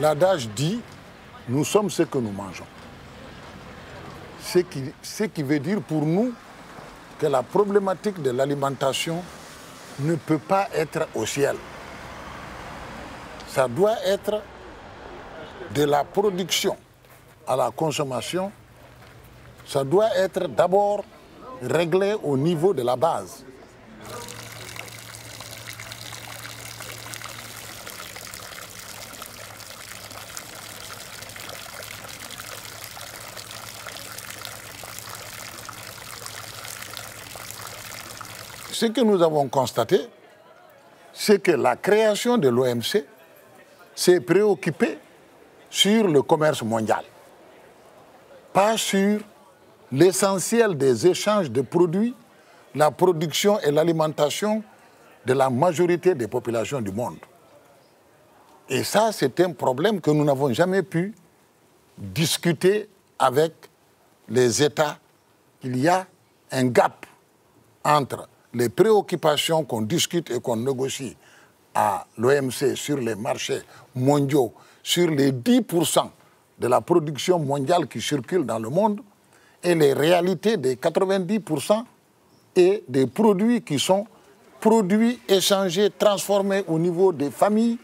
L'adage dit, nous sommes ce que nous mangeons. Ce qui veut dire pour nous que la problématique de l'alimentation ne peut pas être au ciel. Ça doit être de la production à la consommation. Ça doit être d'abord réglé au niveau de la base. Ce que nous avons constaté, c'est que la création de l'OMC s'est préoccupée sur le commerce mondial, pas sur l'essentiel des échanges de produits, la production et l'alimentation de la majorité des populations du monde. Et ça, c'est un problème que nous n'avons jamais pu discuter avec les États. Il y a un gap entre les préoccupations qu'on discute et qu'on négocie à l'OMC sur les marchés mondiaux, sur les 10% de la production mondiale qui circule dans le monde, et les réalités des 90% et des produits qui sont produits, échangés, transformés au niveau des familles,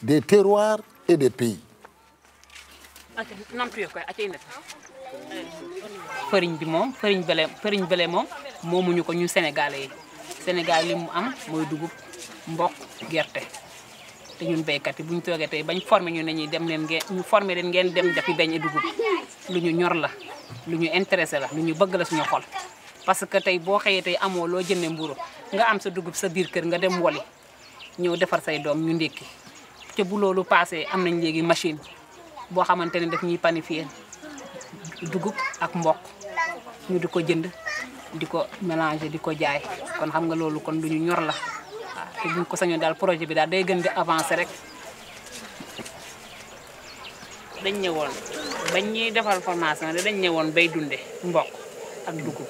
des terroirs et des pays. Farine bi moom farine blé moom moomuñu ko ñu Sénégalais yi Sénégal li mu am mooy dugub mboq gerte te ñun béykat yi bu ñu toogee tey bañ formé ñu ne ñuy dem leen ngeen ñu formé leen ngeen dem defi beñ dugub lu ñu ñor la lu ñu intéressé la lu ñu bëgg la suñu xol parce que tey boo xëyee tey amoo loo jëndee mburu nga am sa dugub sa biir kër nga dem woli ñëw defar say doom ñu ndékki te bu loolu passé am nañ léegi machine boo xamante ne daf ñuy panifier dugub ak mboq ñu di ko jënd di ko mélanger di ko jaay kon xam nga loolu kon duñu ñor la waaw te buñ ko sañoon daal projet bi daal day gën di avancer rek. dañ ñëwoon bañ ñuy defal formation dañ ñëwoon bay dunde mboq ak dugub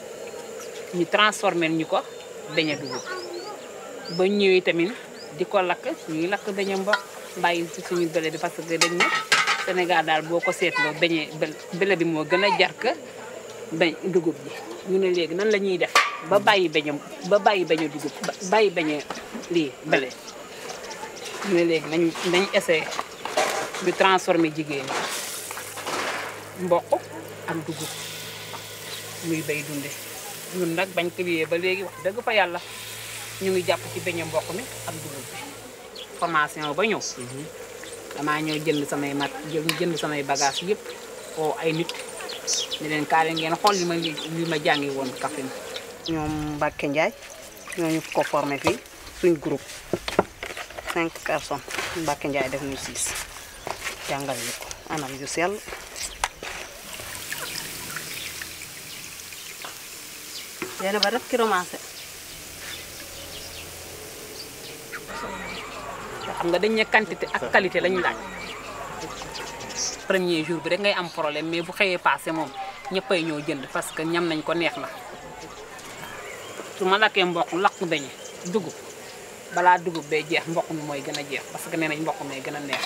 ñu transformer ñu ko beñe dugub ba ñëwee tamit di ko lakk ñuy lakk beñe mboq bàyyi ci suñu bële bi parce que dañ ne Sénégal daal boo ko seetloo beñe bële bi moo gën a jar que dugub bi ñu ne léegi nan la ñuy def ba bàyyi beñe dugub bàyyi beñe lii bële ñu ne léegi nañ essayé ñu transformé jigéen ñi mboq ak dugub muy bay dunde ñun nag bañ ko liyee ba léegi wax dëgg fa yàlla ñu ngi jàpp ci beñe mboq mi ak dugub bi formation ba ñëw damaa ñëw jënd samay bagage yëpp oo ay nit ne leen kaale ngeen xool li ma jàngi woon Kaffrine. ñoom Mbacke Ndiaye ñooñu ko formé fii suñ groupe 5 personnes Mbacke Ndiaye def ñu 6 jàngal ñu ko anam yu sell. yéen ba def ki romancé. xam nga dañ ne quantité ak qualité lañu laaj premier jour bi rek ngay am problème mais bu xëyee passé moom ñëppay ñoo jënd parce que ñam nañ ko neex na su ma lakkee mboq lakk beñe dugub balaa dugub bay jeex mboq mi mooy gën a jeex parce que nee nañ mboq may gën a neex.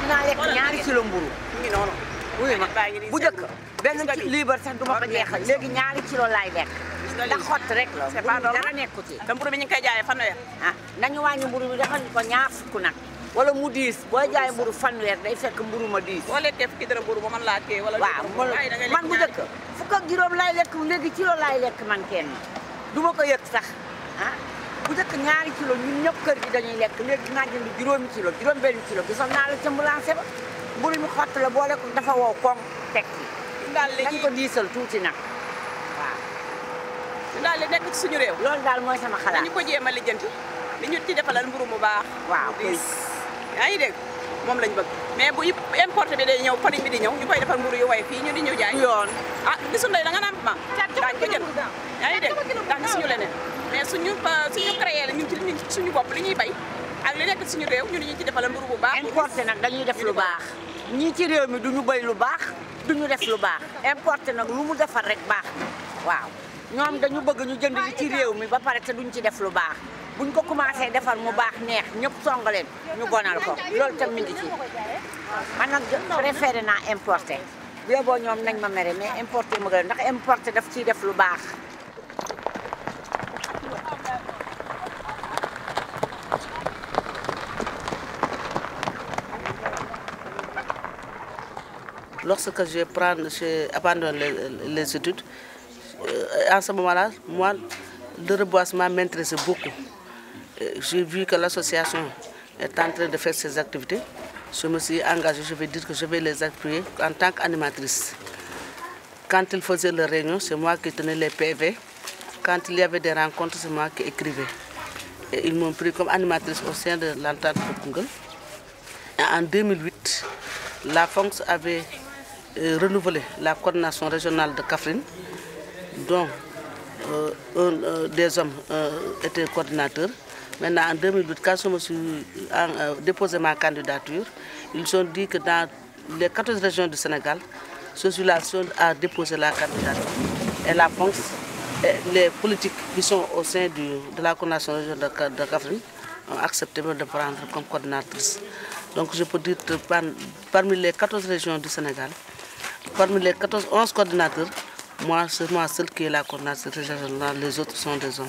dinaa lekk ñaari kilo mburu ngi noonu wuy ma bu njëkk benn liibar sax du ma ko jeexal léegi ñaari kilo laay lekk ndax xott rek la dara nekku ci te mburu bi ñu ngi koy jaayee fanweer nañu wàññi mburu bi defal ko ñaar fukk nag wala mu diis booy jaay mburu fanweer day fekk mburu ma diis boo lekkee fukki dërëm mburu ba man laa téye wala waaw man bu njëkk fukk ak juróom laay lekk léegi kilo laay lekk man kenn du ma ko yëg sax bu njëkk ñaari kilo ñun ñëpp kër gi dañuy lekk léegi dinaa jënd juróomi kilo juróom benn kilo gisal naa la ca ambulance ba mburu mi xott la boole ko dafa wow koŋ teg ci dañ ko diisal tuuti nag waaw daal li nekk ci suñu réew loolu daal mooy sama xalaat dañu ko jéem a lijjanti li ñu ci defalal mburu mu baax. waaw diis yaa ngi dégg moom lañ bëgg mais bu importé bi day ñëw farine bi di ñëw ñu koy defal mburu yu way fii ñu di ñëw jaay. yoon ah gisul ndey da nga naan ma daañu ko jël yaa ngi dégg ndax gisuñu leneen mais suñu créé la ñun ci suñu bopp li ñuy bay ak li nekk suñu réew ñu ci defal mburu bu baax. importé nag dañuy def lu baax ñii ci réew mi duñu béy lu baax duñu def lu baax importé nag lu mu defar rek baax waaw ñoom dañu bëgg ñu jënd li ci réew mi ba pare te duñ ci def lu baax buñ ko commencé defar mu baax neex ñëpp songaleen ñu bonal ko loolu tam mi ngi ci man nag préféré naa importé boo ñoom nañ ma mere mais importé ma gën ndax importé daf ciy def lu baax. Lorsque j'ai abandonné les études, en ce moment-là, moi, le reboisement m'intéressait beaucoup. J'ai vu que l'association est en train de faire ses activités. Je me suis engagée, je vais dire que je vais les appuyer en tant qu'animatrice. Quand ils faisaient leurs réunions, c'est moi qui tenais les PV. Quand il y avait des rencontres, c'est moi qui écrivais. Et ils m'ont pris comme animatrice au sein de l'entente de Koungheul. En 2008, la FONCS avait renouvelé la coordination régionale de Kaffrine, dont des hommes étaient coordinateurs. Maintenant, en 2008, quand je me suis déposé ma candidature, ils ont dit que dans les 14 régions du Sénégal, je suis la seule à déposer la candidature. Et la FONCS, les politiques qui sont au sein de la coordination régionale de Kaffrine ont accepté de me prendre comme coordinatrice. Donc je peux dire que parmi les 14 régions du Sénégal, parmi les 11 coordinateurs, moi, c'est moi seule qui est la coordinatrice régionale, les autres sont des hommes.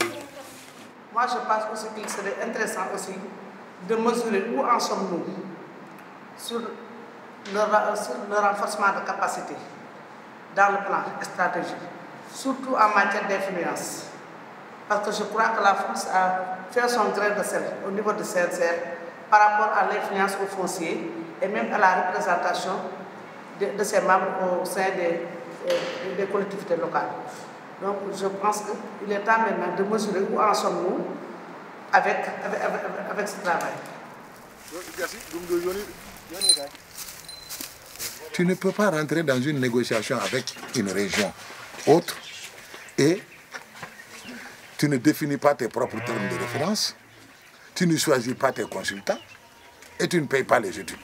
Moi, je pense aussi qu'il serait intéressant aussi de mesurer où en sommes-nous sur le renforcement de capacité dans le plan stratégique, surtout en matière d'influence. Parce que je crois que la France a fait son grain de sel au niveau de CNCR par rapport à l'influence au foncier et même à la représentation de ses membres au sein des collectivités locales. Donc je pense qu'il est temps maintenant de mesurer où en sommes-nous avec ce travail. Tu ne peux pas rentrer dans une négociation avec une région autre et tu ne définis pas tes propres termes de référence, tu ne choisis pas tes consultants et tu ne payes pas les études.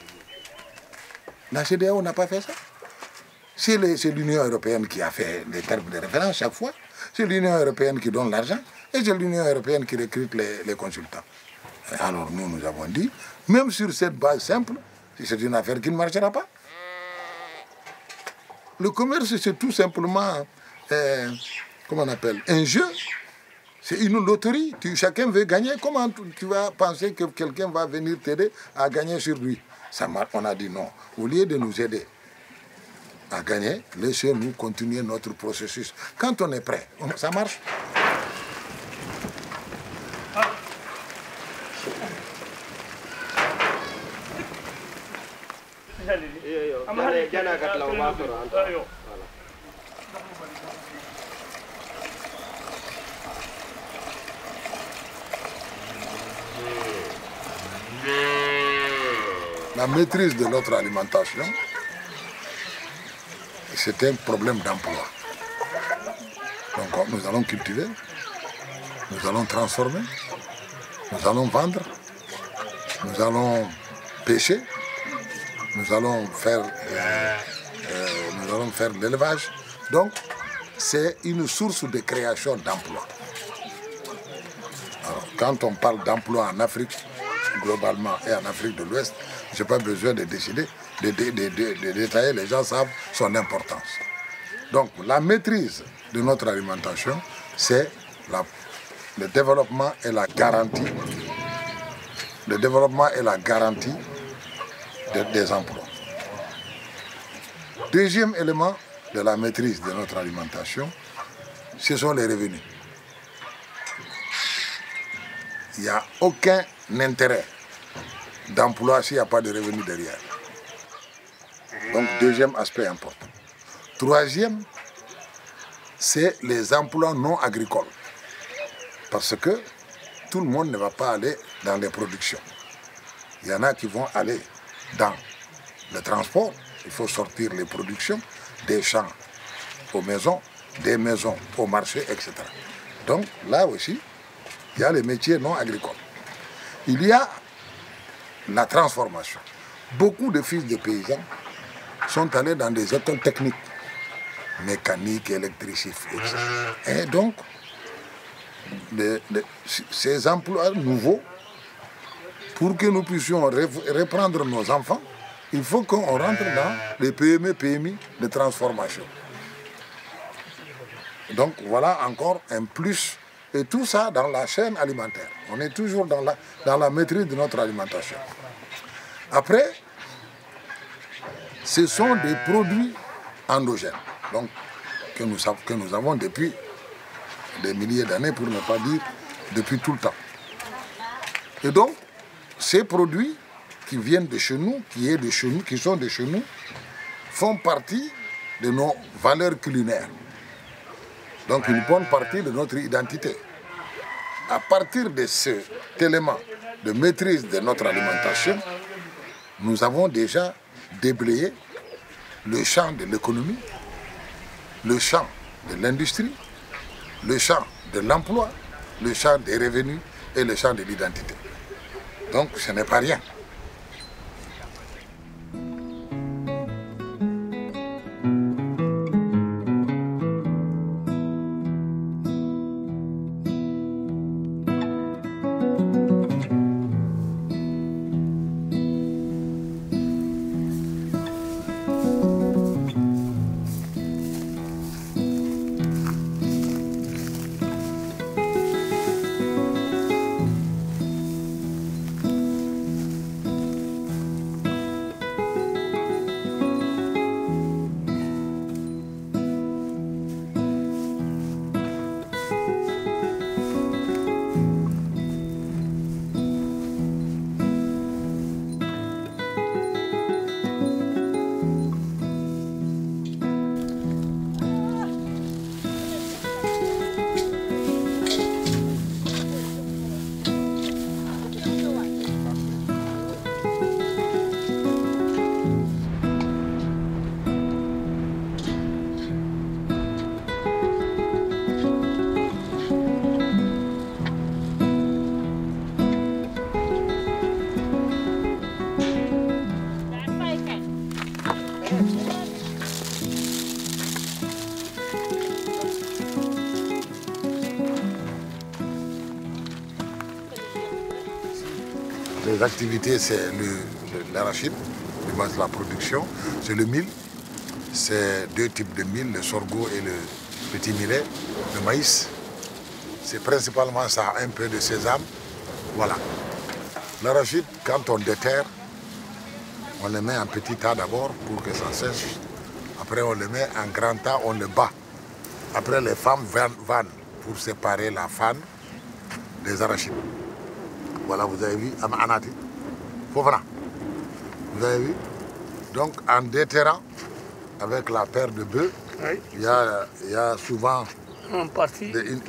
La CEDEAO n'a pas fait ça. C'est l'Union européenne qui a fait les termes de référence chaque fois. C'est l'Union européenne qui donne l'argent et c'est l'Union européenne qui recrute les consultants. Et alors nous avons dit, même sur cette base simple, c'est une affaire qui ne marchera pas. Le commerce, c'est tout simplement, comment on appelle, un jeu. C'est une loterie. Chacun veut gagner. Comment tu vas penser que quelqu'un va venir t'aider à gagner sur lui? On a dit non. Au lieu de nous aider à gagner, laissez-nous continuer notre processus. Quand on est prêt, ça marche. La maîtrise de notre alimentation, c'est un problème d'emploi. Donc nous allons cultiver, nous allons transformer, nous allons vendre, nous allons pêcher, nous allons faire l'élevage. Donc c'est une source de création d'emplois. Alors quand on parle d'emploi en Afrique, globalement et en Afrique de l'Ouest, je n'ai pas besoin de décider, de détailler, les gens savent son importance. Donc la maîtrise de notre alimentation, c'est le développement et la garantie. Le développement et la garantie des emplois. Deuxième élément de la maîtrise de notre alimentation, ce sont les revenus. Il n'y a aucun intérêt d'emploi s'il n'y a pas de revenus derrière. Donc, deuxième aspect important. Troisième, c'est les emplois non agricoles. Parce que tout le monde ne va pas aller dans les productions. Il y en a qui vont aller dans le transport. Il faut sortir les productions des champs aux maisons, des maisons au marché, etc. Donc là aussi, il y a les métiers non agricoles. Il y a la transformation. Beaucoup de fils de paysans sont allés dans des écoles techniques, mécaniques, électricités, etc. Et donc, ces emplois nouveaux, pour que nous puissions reprendre nos enfants, il faut qu'on rentre dans les PME, PMI de transformation. Donc voilà encore un plus. Et tout ça dans la chaîne alimentaire. On est toujours dans la maîtrise de notre alimentation. Après, ce sont des produits endogènes, donc, que nous avons depuis des milliers d'années, pour ne pas dire depuis tout le temps. Et donc, ces produits qui viennent de chez nous, qui sont de chez nous, font partie de nos valeurs culinaires. Donc une bonne partie de notre identité. À partir de cet élément de maîtrise de notre alimentation, nous avons déjà déblayé le champ de l'économie, le champ de l'industrie, le champ de l'emploi, le champ des revenus et le champ de l'identité. Donc ce n'est pas rien. Les activités, c'est l'arachide, la production, c'est le mil, c'est deux types de mil, le sorgho et le petit millet, le maïs. C'est principalement ça, un peu de sésame, voilà. L'arachide, quand on déterre, on le met en petit tas d'abord pour que ça sèche. Après, on le met en grand tas, on le bat. Après, les femmes vannent pour séparer la fanne des arachides. Voilà, vous avez vu, Anati, Fofana. Vous avez vu? Donc, en déterrant, avec la paire de bœufs, oui, il y a souvent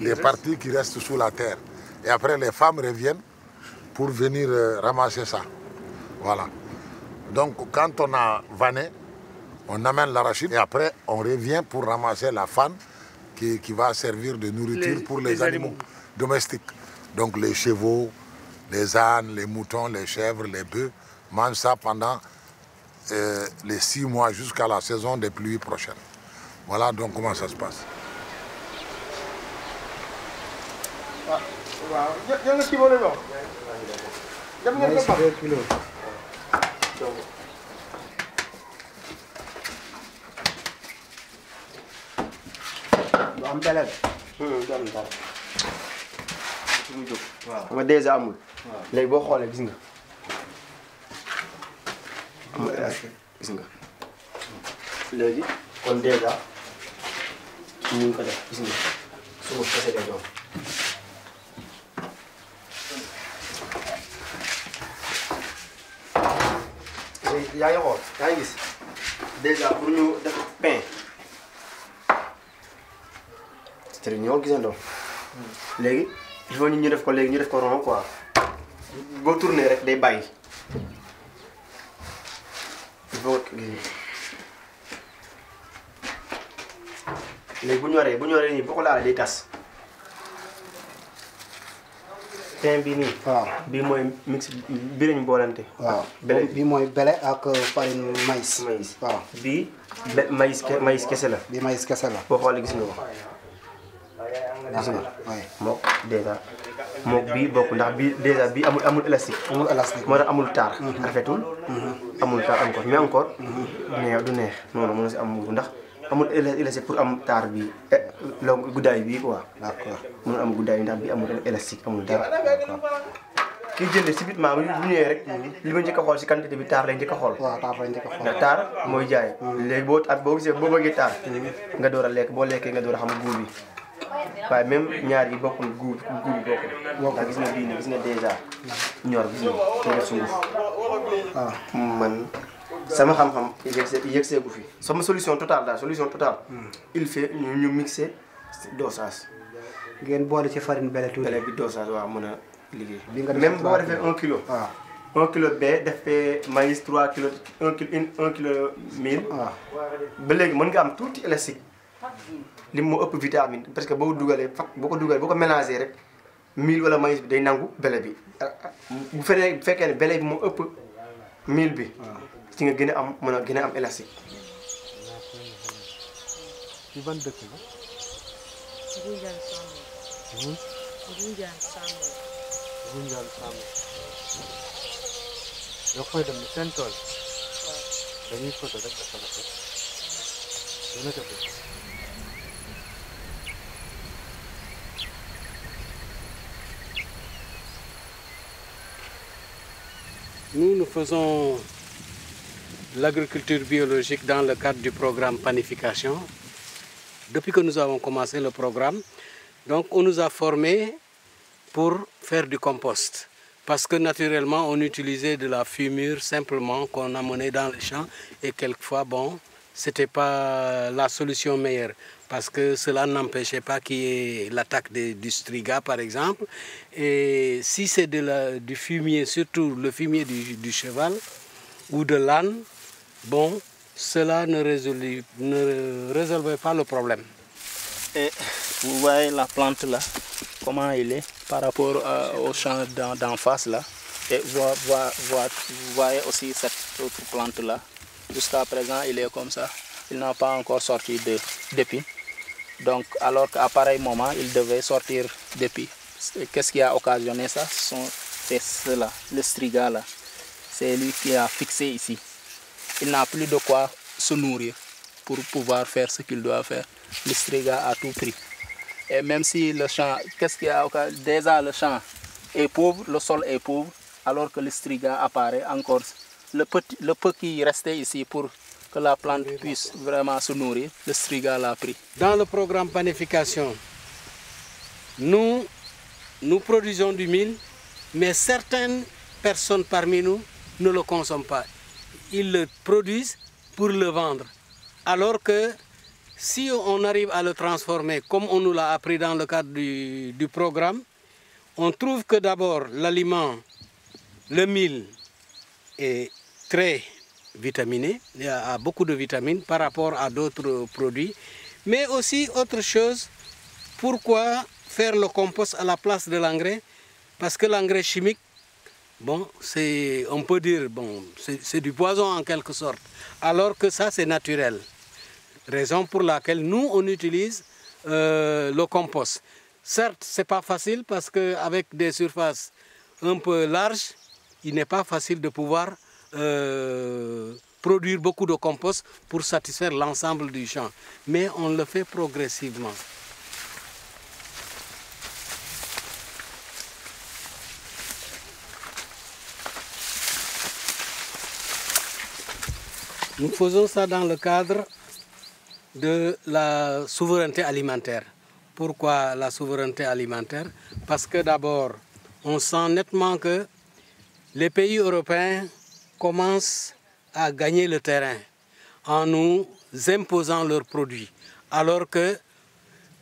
des parties qui restent sous la terre. Et après, les femmes reviennent pour venir ramasser ça. Voilà. Donc, quand on a vanné, on amène l'arachide et après, on revient pour ramasser la fanne qui va servir de nourriture pour les animaux domestiques. Donc, les chevaux, les ânes, les moutons, les chèvres, les bœufs mangent ça pendant les 6 mois jusqu'à la saison des pluies prochaines. Voilà donc comment ça se passe. waaw nga dèjà amul. léegi boo xoolee gis nga. gis nga. léegi kon dèjà ñu ngi ko def gis nga suba kese lay doon. léegi yaa ngi xool yaa ngi gis dèjà pour ñu def pain. c'est ñoo gisandoo. léegi il faut ñu def ko léegi ñu def ko rond quoi boo tourner rek day bàyyi il faut léegi bu ñoree nii boo ko laalee day tas pain bi nii. waaw bii mooy mix bi lañ boolante. waaw bele bii mooy bele ak farine maïs. waaw bii maïs kese la. bii maïs kese la. boo xoolee gis nga ko. gis nga mook dèjà mook bii bokk ndax bii dèjà bii amul élastique. amul élastique moo tax amul taar. rafetul. amul taar encore mais encore. du neex noonu mën na si am ndax amul élastique pour am taar bi guddaay bii quoi. d'accord mën am guddaay ndax bii amul élastique amul dara. kii jënd subitement bu ñëwee rek li ma njëkk a xool si quantité bi taar lay njëkk a xool. waaw taar lay njëkk a xool ndax taar mooy jaay. léegi boo gisee boo bëggee taar. nga door a lekk boo lekkee nga door a xam goût bi. waaye même ñaar yi bokkul goût bi bokkul. ndax gis nga bii nii gis nga dèjà ñor bi nii te def sunguf. waaw man sama xam-xam yegg seegu fi. sama solution totale daal solution totale. il fait ñu mixer dosage. ngeen boole ci farine bele tuuti. bele bi dosage waaw mën a liggéey. bi nga même boo defee 1 kilo. waaw 1 kilo bee def fee maïs 3 kilo 1 kilo 1000. waaw ba léegi mën nga am tuuti élastique. li moo ëpp vitamine parce que boo ko mélangé rek 1000 wala maïs bi day nangu bele bi. bu fekkee ne bele bi moo ëpp 1000 bi. ci nga gën a am élastique. ci ban dëkk la. Gunjaan Sàmm. yoo koy dem seen tool. dañuy photo rek dafa rafet. dina def. Nous faisons l'agriculture biologique dans le cadre du programme Panification. Depuis que nous avons commencé le programme, donc on nous a formés pour faire du compost. Parce que naturellement, on utilisait de la fumure simplement qu'on amenait dans les champs et quelquefois, bon, ce n'était pas la solution meilleure. Parce que cela n'empêchait pas qu'il y ait l'attaque du striga, par exemple. Et si c'est du fumier, surtout le fumier du cheval ou de l'âne, bon, cela ne résolvait pas le problème. Et vous voyez la plante là, comment il est par rapport au champ d'en face là. Et vous voyez aussi cette autre plante là. Jusqu'à présent, il est comme ça. Il n'a pas encore sorti d'épis. Donc, alors qu'à pareil moment, il devait sortir d'épis. Qu'est-ce qui a occasionné ça? C'est cela, le striga là. C'est lui qui a fixé ici. Il n'a plus de quoi se nourrir pour pouvoir faire ce qu'il doit faire. Le striga a tout pris. Et même si le champ, qu'est-ce qui a occasionné? Déjà le champ est pauvre, le sol est pauvre, alors que le striga apparaît encore. Le peu qui restait ici pour que la plante puisse vraiment se nourrir, le striga l'a pris. Dans le programme Panification, nous produisons du mil, mais certaines personnes parmi nous ne le consomment pas. Ils le produisent pour le vendre. Alors que si on arrive à le transformer, comme on nous l'a appris dans le cadre du programme, on trouve que d'abord l'aliment, le mil, est très vitaminé, il y a beaucoup de vitamines par rapport à d'autres produits. Mais aussi autre chose, pourquoi faire le compost à la place de l'engrais? Parce que l'engrais chimique, bon, on peut dire, bon, c'est du poison en quelque sorte, alors que ça c'est naturel. Raison pour laquelle nous on utilise le compost. Certes, c'est pas facile parce qu'avec des surfaces un peu larges, il n'est pas facile de pouvoir produire beaucoup de compost pour satisfaire l'ensemble du champ. Mais on le fait progressivement. Nous faisons ça dans le cadre de la souveraineté alimentaire. Pourquoi la souveraineté alimentaire? Parce que d'abord, on sent nettement que les pays européens commencent à gagner le terrain en nous imposant leurs produits, alors que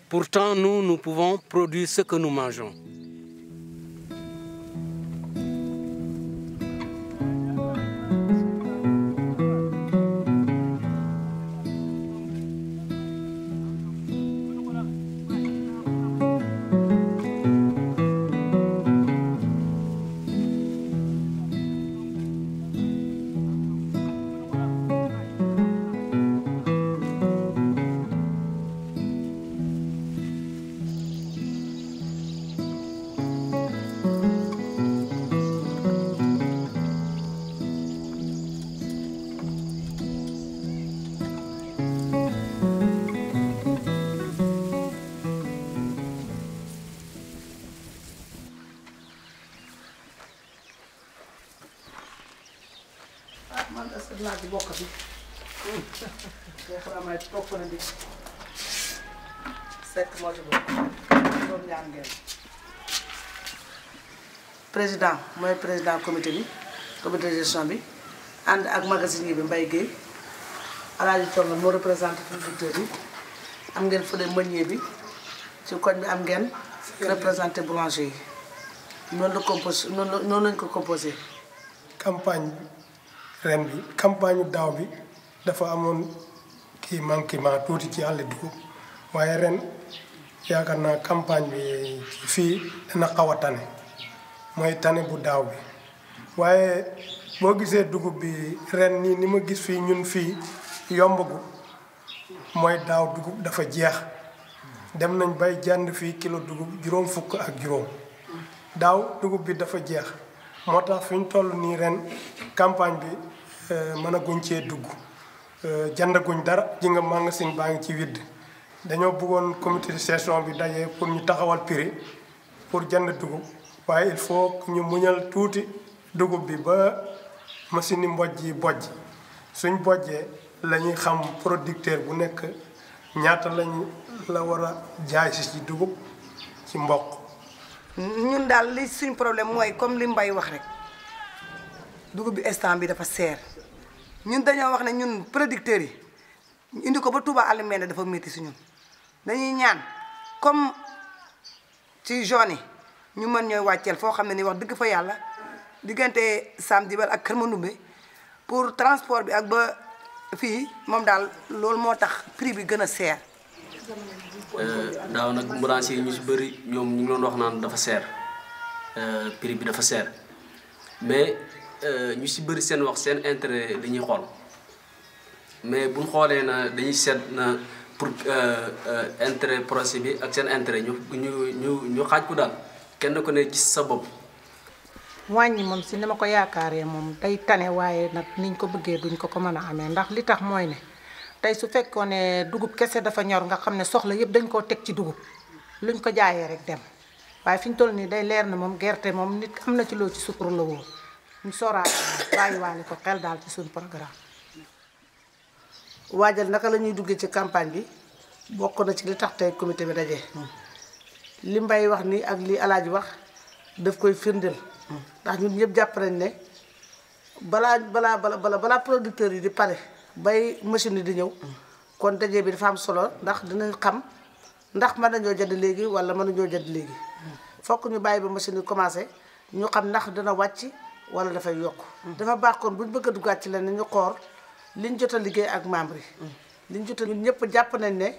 pourtant nous pouvons produire ce que nous mangeons. naa ci bokk fi ngay xanaa may toog fa na di sekk moo ci bokk doon ñaan ngeen président mooy président comité de gestion bi ànd ak magasinier bi Mbaye Guèye Alaaji Tonga moo représenté producteur yi am ngeen fële meunier bi ci koñ bi am ngeen représenté boulanger yi noonu la composé noonu lañ ko composé. campagne ren bi campagne daaw bi dafa amoon kii manquement tuuti ci àll dugub waaye ren yaakaar naa campagne bi fii dana xaw a tane mooy tane bu daaw bi waaye boo gisee dugub bi ren nii ni ma gis fii ñun fii yombagu mooy daaw dugub dafa jeex dem nañ bay jënd fii kilo dugub juróom fukk ak juróom daaw dugub bi dafa jeex moo tax fi ñu toll nii ren campagne bi mën a guñ cee dugg jëndaguñ dara ji nga magasin baa ngi ci widd dañoo bëggoon comité de gestion bi daje pour ñu taxawal prix pour jënd dugub waaye il faut ñu muñal tuuti dugub bi ba machine yi mbojj yi bojj suñ bojjee la ñuy xam producteur bu nekk ñaata la war a jaay si ci dugub ci mboq. ñun daal li suñ problème mooy comme li Mbaye wax rek dugub bi instant bi dafa seer ñun dañoo wax ne ñun producteurs yi indi ko ba Touba Alimene dafa métti si ñun dañuy ñaan comme ci zone yi ñu mën ñooy wàcceel foo xam ne ni wax dëgg fa yàlla diggante Sam Diabel ak Kër Mandoumbe pour transport bi ak ba fii moom daal loolu moo tax prix bi gën a seer. daaw nag boulanger yi ñu si bëri ñoom ñu ngi doon wax naan dafa seer prix bi dafa seer mais ñu si bëri seen wax seen intérêt dañuy xool mais buñ xoolee na dañuy seet na pour intérêt projet bi ak seen intérêt ñu xaaj ko daal kenn ku ne gis sa bopp. wàññi moom si ni ma ko yaakaaree moom day tane waaye nag niñ ko bëggee duñ ko mën a amee ndax li tax mooy ne tey su fekkoon ne dugub kese dafa ñor nga xam ne soxla yëpp dañ koo teg ci dugub luñ ko jaayee rek dem waaye fi ñu toll nii day leer na moom gerte moom nit am na ci loo ci sukkur la woo ñu sooraat bàyyiwaale ko xel daal ci suñu programme. waajal naka la ñuy duggee ci campagne bi bokk na ci li tax tey comité bi daje li Mbaye wax ni ak li Alaaji wax daf koy firndeel ndax ñun ñëpp jàpp nañ ne balaa producteurs yi di pare bay machine yi di ñëw kon daje bi dafa am solo ndax dinañ xam ndax mën nañoo jënd léegi wala mën nañoo jënd léegi fokk ñu bàyyi ba machine yi commencé ñu xam ndax dina wàcc wala dafay yokk dafa baax kon buñ bëgg a duggaat ci leen ñu xool liñ jot a liggéey ak membre yi liñ jot a ñun ñëpp jàpp nañ ne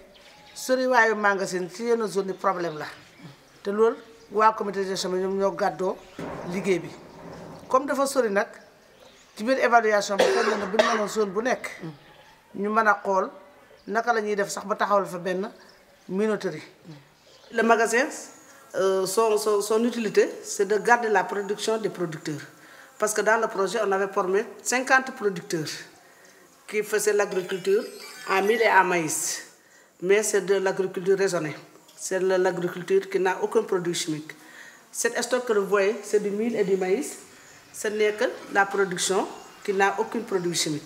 soriwaayu magasin ci yenn zone yi problème la te loolu waa comité de gestion bi ñoom ñoo gàddoo liggéey bi comme dafa sori nag ci biir évaluation bi xëy na bu ñu mënoon zone bu nekk ñu mën a xool naka la ñuy def sax ba taxawal fa benn minoterie. Le magasin son utilité c'est de garder la production des producteurs parce que dans le projet on avait formé 50 producteurs qui faisaient l'agriculture en mil et en maïs mais c'est de l'agriculture raisonnée. C'est l'agriculture qui n'a aucun produit chimique. Cet stock que vous voyez, c'est du mil et du maïs. Ce n'est que la production qui n'a aucun produit chimique.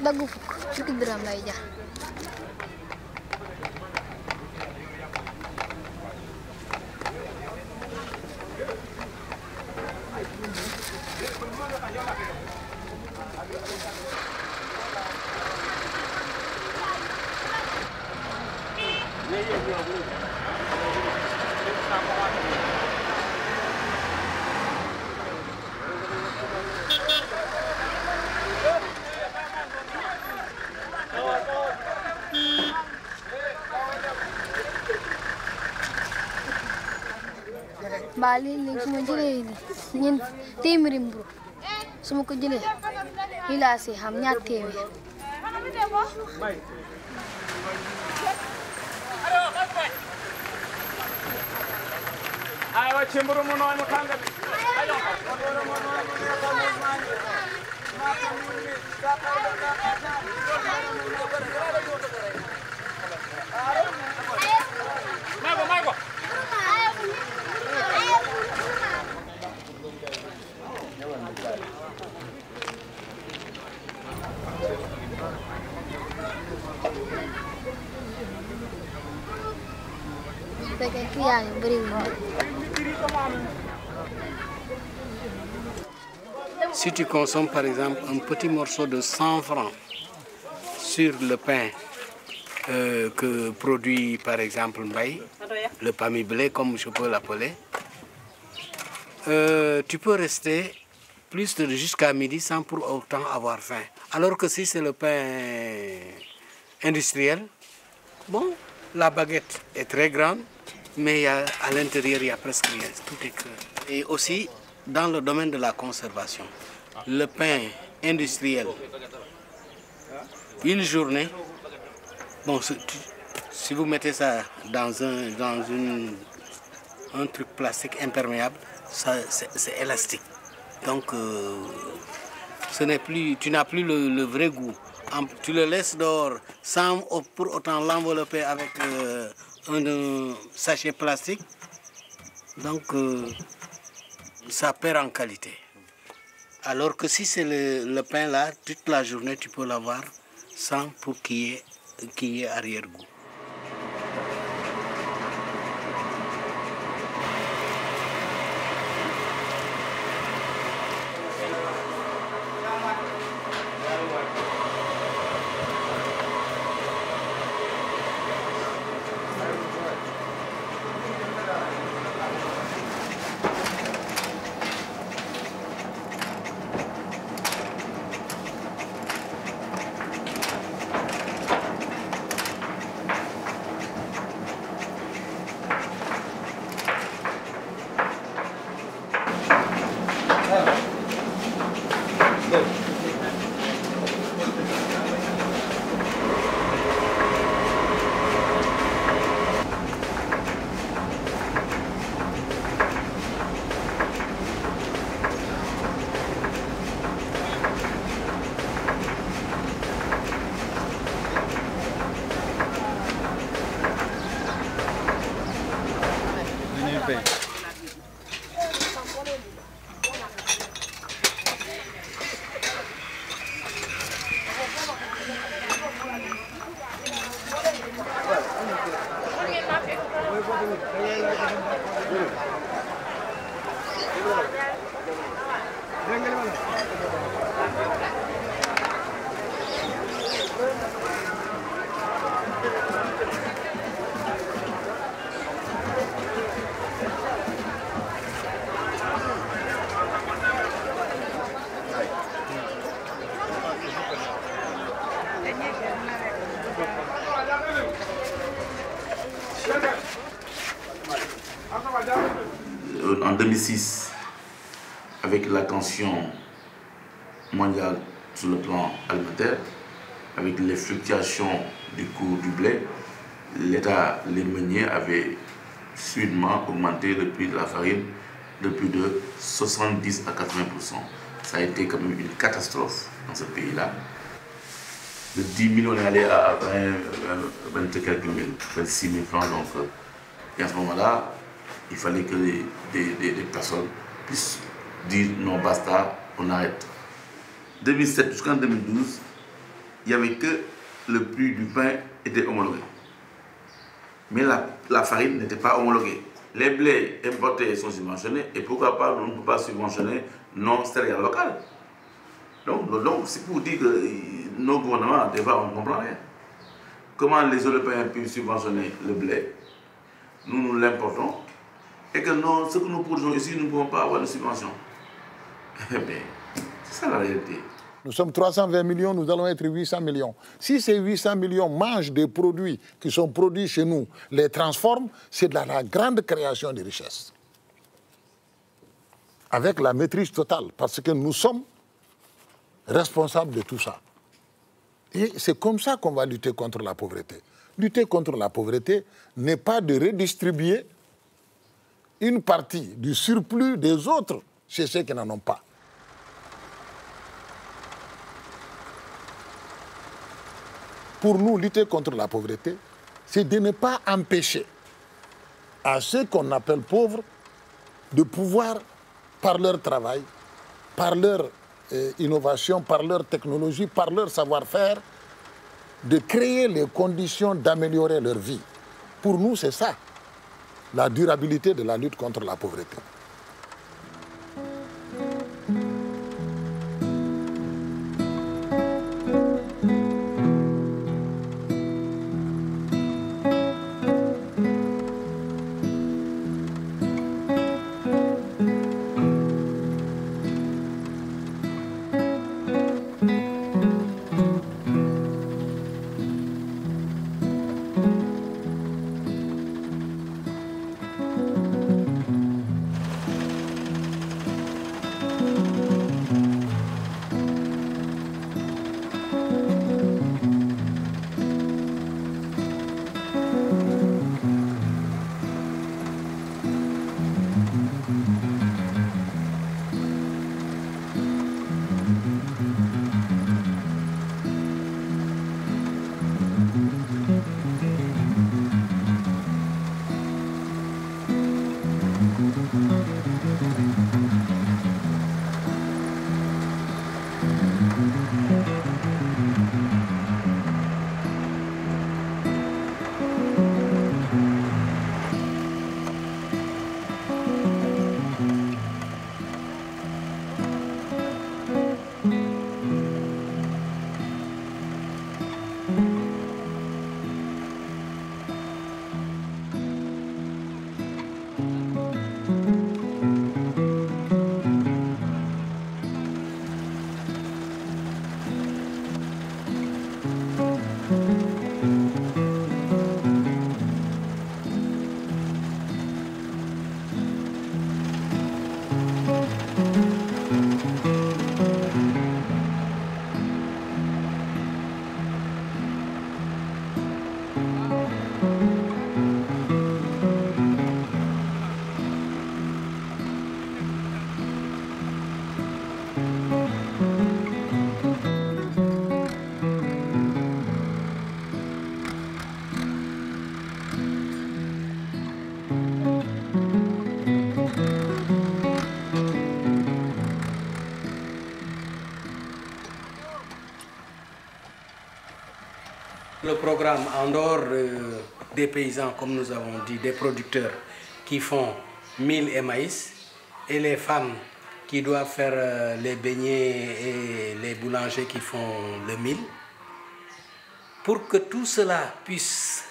Bagus, cukup drama aja. Bali léegi su ma jëlee ñeent téeméeri mburu su ma ko jëlee lii laa si xam ñaar téeméer. aywa ci mburu mu noonu tànga bi Mago Si tu consommes par exemple un petit morceau de 100 francs sur le pain que produit par exemple Mbaye, le pami blé comme je peux l'appeler, tu peux rester plus de jusqu'à midi sans pour autant avoir faim. Alors que si c'est le pain industriel, bon, la baguette est très grande, mais à l'intérieur, il y a presque rien, tout est creux. Et aussi, dans le domaine de la conservation, le pain industriel, une journée, bon, si vous mettez ça dans un truc plastique imperméable, c'est élastique. Donc, tu n'as plus le vrai goût. Tu le laisses dehors sans pour autant l'envelopper avec un sachet plastique. Donc, ça perd en qualité. Alors que si c'est le pain là, toute la journée, tu peux l'avoir sans pour qu'il y ait arrière-goût. 2006, avec la tension mondiale sur le plan alimentaire, avec les fluctuations du cours du blé, l'État, les meuniers avaient subitement augmenté le prix de la farine de plus de 70 à 80%. Ça a été quand même une catastrophe dans ce pays-là. De 10 000, on est allé à 20 quelques mille, 26 000 francs. Donc, et à ce moment-là, il fallait que des personnes puissent dire non, basta, on arrête. 2007 jusqu'en 2012, il n'y avait que le prix du pain était homologué. Mais la farine n'était pas homologuée. Les blés importés sont subventionnés et pourquoi pas, on ne peut pas subventionner nos céréales locales. Donc c'est pour dire que nos gouvernements, des fois, on ne comprend rien. Comment les Européens peuvent subventionner le blé? Nous l'importons et que ce que nous produisons ici, nous ne pouvons pas avoir de subvention. Eh bien, c'est ça la réalité. Nous sommes 320 millions, nous allons être 800 millions. Si ces 800 millions mangent des produits qui sont produits chez nous, les transforment, c'est de la grande création de richesses. Avec la maîtrise totale, parce que nous sommes responsables de tout ça. Et c'est comme ça qu'on va lutter contre la pauvreté. Lutter contre la pauvreté n'est pas de redistribuer une partie du surplus des autres chez ceux qui n'en ont pas. Pour nous, lutter contre la pauvreté, c'est de ne pas empêcher à ceux qu'on appelle pauvres de pouvoir, par leur travail, par leur innovation, par leur technologie, par leur savoir-faire, de créer les conditions d'améliorer leur vie. Pour nous, c'est ça, la durabilité de la lutte contre la pauvreté. Le programme, en dehors des paysans, comme nous avons dit, des producteurs qui font mil et maïs, et les femmes qui doivent faire les beignets et les boulangers qui font le mil, pour que tout cela puisse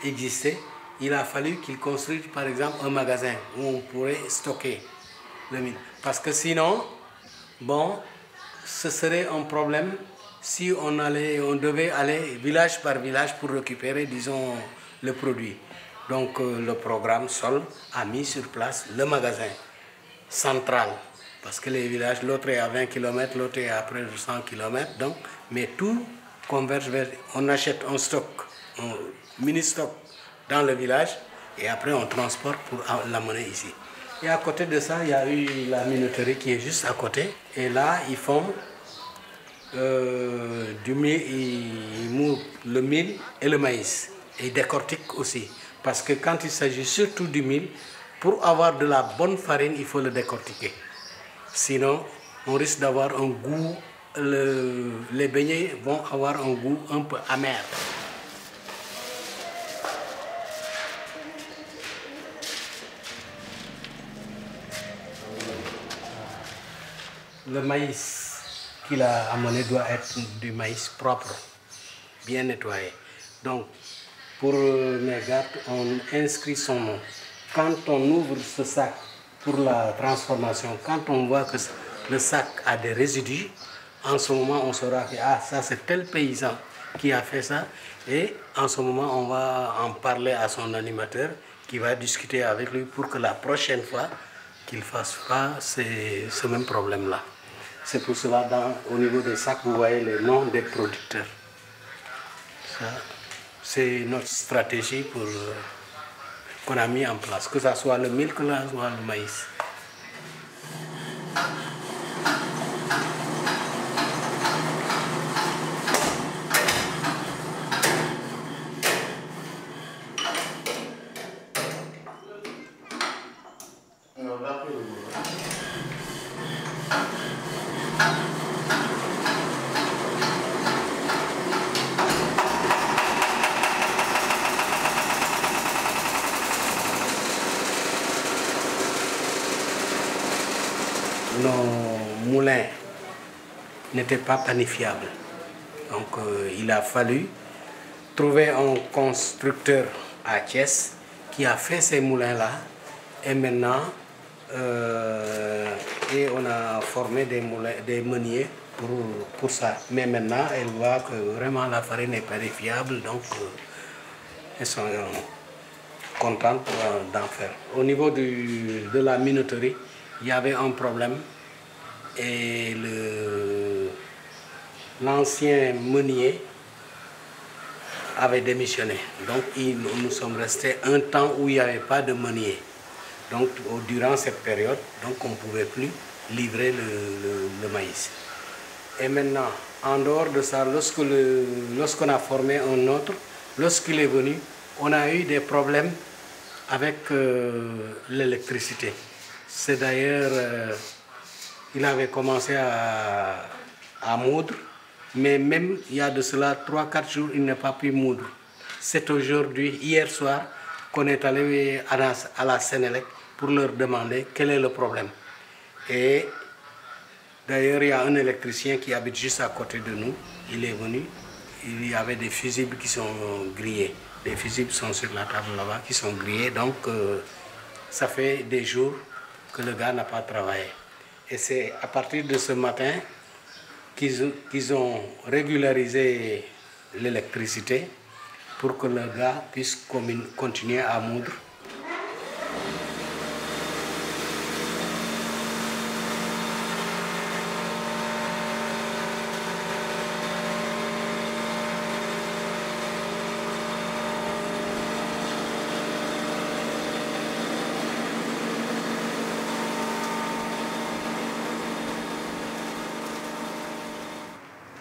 exister, il a fallu qu'ils construisent par exemple un magasin où on pourrait stocker le mil. Parce que sinon, bon, ce serait un problème si on devait aller village par village pour récupérer, disons, le produit. Donc le programme SOL a mis sur place le magasin centrale. Parce que les villages, l'autre est à 20 km, l'autre est à près de 100 km. Donc, mais tout converge vers... On achète un stock, un mini-stock dans le village et après on transporte pour l'amener ici. Et à côté de ça, il y a eu la minoterie qui est juste à côté. Et là, ils font du mil, ils moulent le mil et le maïs. Et ils décortiquent aussi. Parce que quand il s'agit surtout du mil, pour avoir de la bonne farine, il faut le décortiquer. Sinon, on risque d'avoir un goût, les beignets vont avoir un goût un peu amer. Le maïs qu'il a amené doit être du maïs propre, bien nettoyé. Donc, pour mes gardes, on inscrit son nom. Quand on ouvre ce sac pour la transformation, quand on voit que le sac a des résidus, en ce moment, on saura que ah, ça c'est tel paysan qui a fait ça. Et en ce moment, on va en parler à son animateur qui va discuter avec lui pour que la prochaine fois, qu'il ne fasse pas ce même problème-là. C'est pour cela, au niveau des sacs, vous voyez les noms des producteurs. C'est notre stratégie qu'on a mis en place, que ce soit le mil, que ce soit le maïs. Nos moulins n'étaient pas planifiables. Donc il a fallu trouver un constructeur à Thiès qui a fait ces moulins-là. Et maintenant, et on a formé des meuniers pour ça. Mais maintenant, elle voit que vraiment la farine est planifiable, donc elles sont contentes d'en faire. Au niveau de la minoterie, il y avait un problème et l'ancien meunier avait démissionné. Donc nous sommes restés un temps où il n'y avait pas de meunier. Donc durant cette période, donc, on ne pouvait plus livrer le maïs. Et maintenant, en dehors de ça, lorsqu'on a formé un autre, lorsqu'il est venu, on a eu des problèmes avec l'électricité. C'est d'ailleurs, il avait commencé à moudre, mais même il y a de cela 3-4 jours, il n'a pas pu moudre. C'est aujourd'hui, hier soir, qu'on est allé à la Sénélec pour leur demander quel est le problème. Et d'ailleurs, il y a un électricien qui habite juste à côté de nous, il est venu, il y avait des fusibles qui sont grillés. Les fusibles sont sur la table là-bas, qui sont grillés, donc ça fait des jours que le gars n'a pas travaillé. Et c'est à partir de ce matin qu'ils ont régularisé l'électricité pour que le gars puisse continuer à moudre.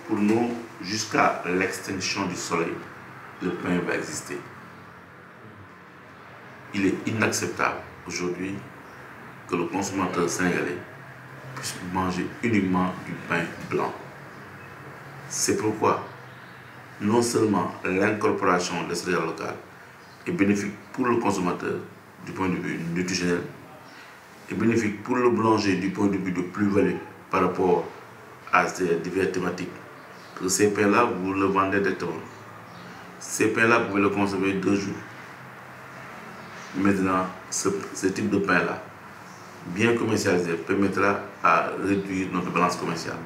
Pour nous, jusqu'à l'extinction du soleil, le pain va exister. Il est inacceptable aujourd'hui que le consommateur sénégalais puisse manger uniquement du pain blanc. C'est pourquoi non seulement l'incorporation des céréales locales est bénéfique pour le consommateur du point de vue nutritionnel, est bénéfique pour le boulanger du point de vue de plus-value par rapport à ces diverses thématiques. Que ces pains-là, vous le vendez directement. Ces pains-là, vous pouvez le consommer 2 jours. Maintenant, ce type de pain-là, bien commercialisé, permettra à réduire notre balance commerciale.